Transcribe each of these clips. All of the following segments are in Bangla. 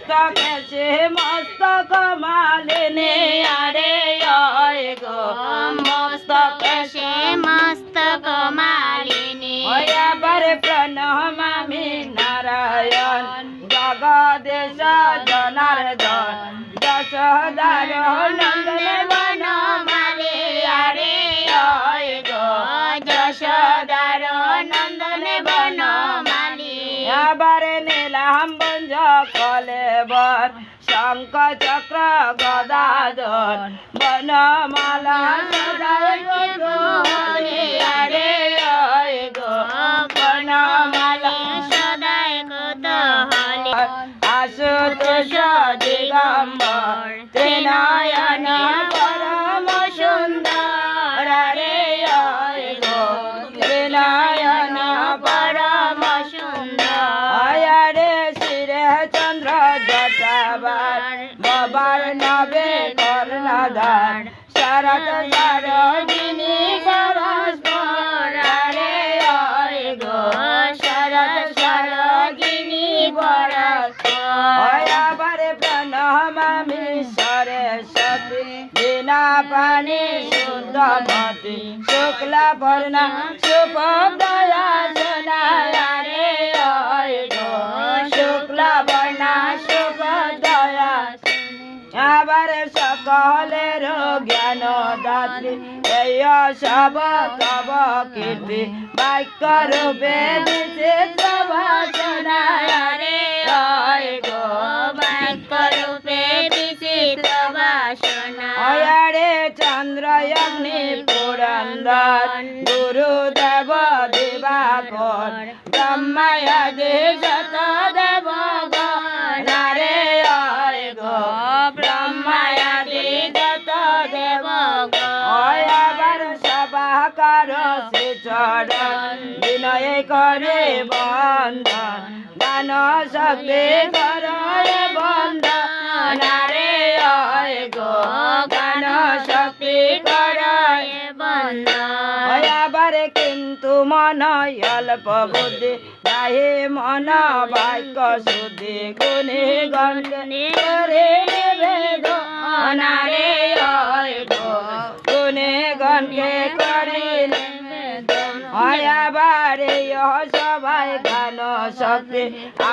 মস্তকে সে মস্তক মালিনী আরে ওই গো মস্তকে সে মস্তক মালিনী আবার প্রণমামি নারায়ণ জগদেশ জনার্দন যশোদার নন্দন বনমালী আরে ওই গো যশোদার নন্দন বনমালী আবার নীলাম্বুজ কলেবর শঙ্খ চক্র গদাধর বনমালা সদাই গৌরী আরে ওই গো বনমালা সদাই কৌতূহলী আশুতোষ দিগম্বর ত্রিনয়ন পরম সুন্দর আরে ওই গো ত্রিনয়ন পরম সুন্দর আরে শিরে চন্দ্র জটাবার বাবার নবে কর্ণধার শরৎ সরোজিনী পরস্পর আরে ওই গো শরৎ সরোজিনী পরস্পর আবার প্রণমামি সরস্বতী বিনা পানি শুদ্ধমতি শুক্লা বর্ণা সুভদ্রা সোনা রে ওই গো শুক্লা বর্ণা সুভদ্রা আবার সকলের জ্ঞান দাত্রী এই সব তব কীর্তি বাক্য রূপে বিচিত্র ভাষণা রে ওই গো বাক্য রূপে বিচিত্র বাসনা আরে চন্দ্র অগ্নি পুরন্দর গুরুদেব দিবাকর ব্রহ্মায়াদি যত দেব রে ওই গো ব্রহ্মায়াদি যত দেব আবার সবাকার শ্রী চরণ বিনয় করে বন্ধন দান শক্তি করে বন্ধন রে ওই গো গান শক্তি করে আবার কিন্তু মন অল্প বুদ্ধি নাহি মন বাক্য শুদ্ধি গুণী গণে করে নিবেদ রে ওই গো গুণী গণকে করে আবার সবাই গান শক্তি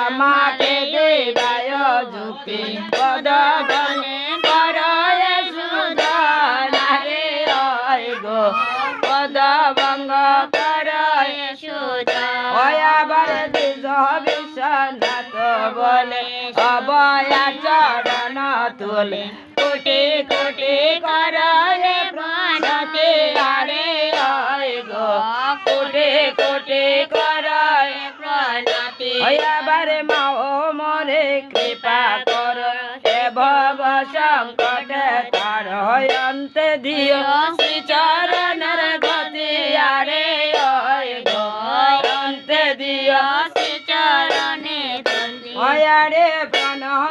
আমাকে দেবায় যুক্তি পদ গণে করে সুধন রে ওই গো পদ ভঙ্গ করে আবার দ্বিজ বিশ্বনাথ বলে অবয়া চরণ তুলে কোটি কোটি করে প্রণতি আরে ওই গো কোটি কোটি করে প্রণতি আবার মাও মরে কৃপা কর এ ভব সংকট তার অন্তে দিও শ্রী